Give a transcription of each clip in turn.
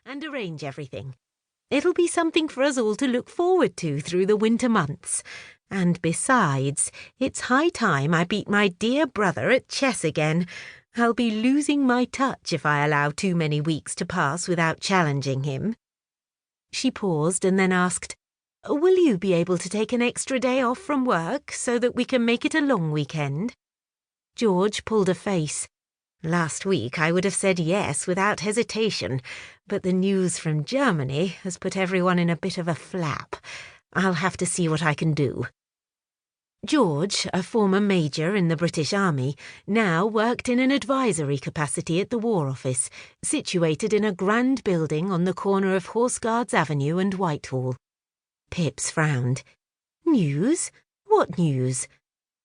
and arrange everything. It'll be something for us all to look forward to through the winter months. And besides, it's high time I beat my dear brother at chess again. I'll be losing my touch if I allow too many weeks to pass without challenging him." She paused and then asked, "Will you be able to take an extra day off from work so that we can make it a long weekend?" George pulled a face. "Last week I would have said yes without hesitation, but the news from Germany has put everyone in a bit of a flap. I'll have to see what I can do." George, a former major in the British Army, now worked in an advisory capacity at the War Office, situated in a grand building on the corner of Horse Guards Avenue and Whitehall. Pipps frowned. "News? What news?"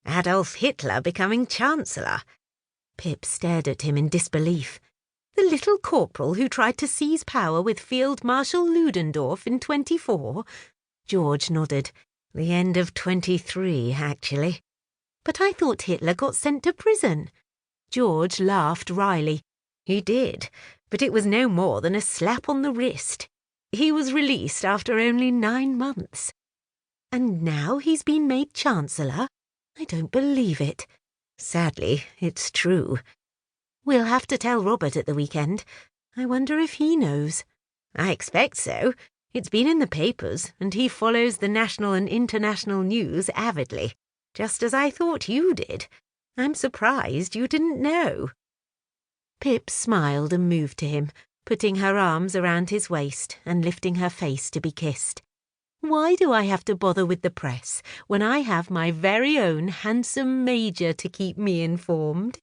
"Adolf Hitler becoming Chancellor." Pip stared at him in disbelief. "The little corporal who tried to seize power with Field Marshal Ludendorff in 24? George nodded. "The end of 23, actually." "But I thought Hitler got sent to prison." George laughed wryly. "He did, but it was no more than a slap on the wrist. He was released after only 9 months. And now he's been made Chancellor? I don't believe it." "Sadly, it's true." "We'll have to tell Robert at the weekend. I wonder if he knows." "I expect so. It's been in the papers, and he follows the national and international news avidly, just as I thought you did. I'm surprised you didn't know." Pip smiled and moved to him, putting her arms around his waist and lifting her face to be kissed. "Why do I have to bother with the press when I have my very own handsome major to keep me informed?"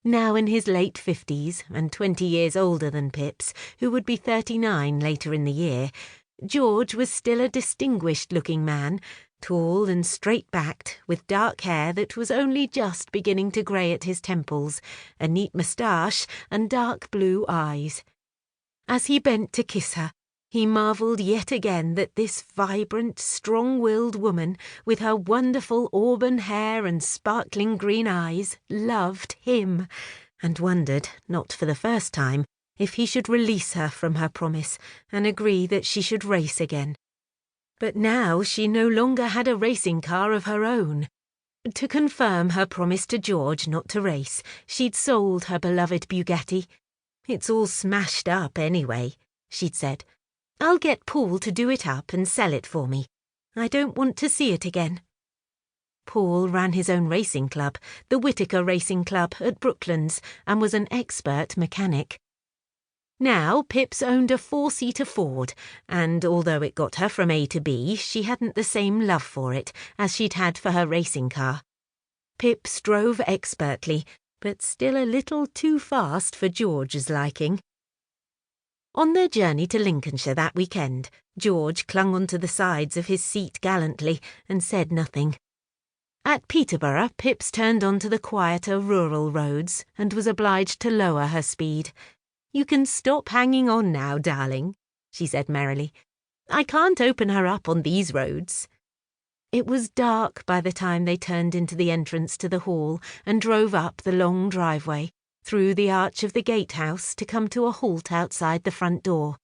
Now in his late 50s and 20 years older than Pip's, who would be 39 later in the year, George was still a distinguished-looking man, tall and straight-backed, with dark hair that was only just beginning to grey at his temples, a neat moustache and dark blue eyes. As he bent to kiss her, he marvelled yet again that this vibrant, strong-willed woman, with her wonderful auburn hair and sparkling green eyes, loved him, and wondered, not for the first time, if he should release her from her promise and agree that she should race again. But now she no longer had a racing car of her own. To confirm her promise to George not to race, she'd sold her beloved Bugatti. "It's all smashed up anyway," she'd said. "I'll get Paul to do it up and sell it for me. I don't want to see it again." Paul ran his own racing club, the Whittaker Racing Club at Brooklands, and was an expert mechanic. Now Pip's owned a 4-seater Ford, and although it got her from A to B, she hadn't the same love for it as she'd had for her racing car. Pip drove expertly, but still a little too fast for George's liking. On their journey to Lincolnshire that weekend, George clung onto the sides of his seat gallantly and said nothing. At Peterborough, Pip's turned onto the quieter rural roads and was obliged to lower her speed. "You can stop hanging on now, darling," she said merrily. "I can't open her up on these roads." It was dark by the time they turned into the entrance to the hall and drove up the long driveway, through the arch of the gatehouse to come to a halt outside the front door.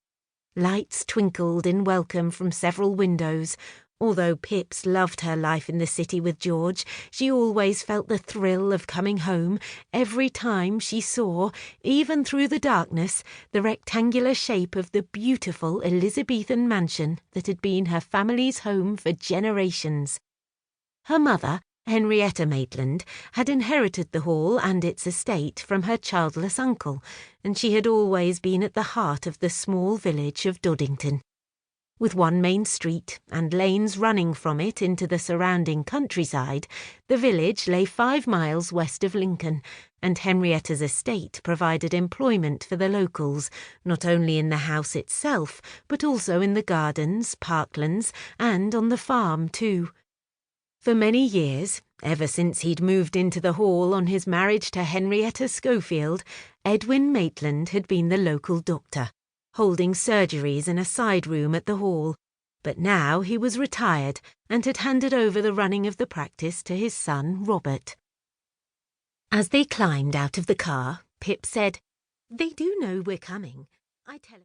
Lights twinkled in welcome from several windows. Although Pip's loved her life in the city with George, she always felt the thrill of coming home every time she saw, even through the darkness, the rectangular shape of the beautiful Elizabethan mansion that had been her family's home for generations. Her mother, Henrietta Maitland, had inherited the hall and its estate from her childless uncle, and she had always been at the heart of the small village of Doddington. With one main street and lanes running from it into the surrounding countryside, the village lay 5 miles west of Lincoln, and Henrietta's estate provided employment for the locals, not only in the house itself, but also in the gardens, parklands, and on the farm too. For many years, ever since he'd moved into the hall on his marriage to Henrietta Schofield, Edwin Maitland had been the local doctor, holding surgeries in a side room at the hall. But now he was retired and had handed over the running of the practice to his son Robert. As they climbed out of the car, Pip said, "They do know we're coming. I tell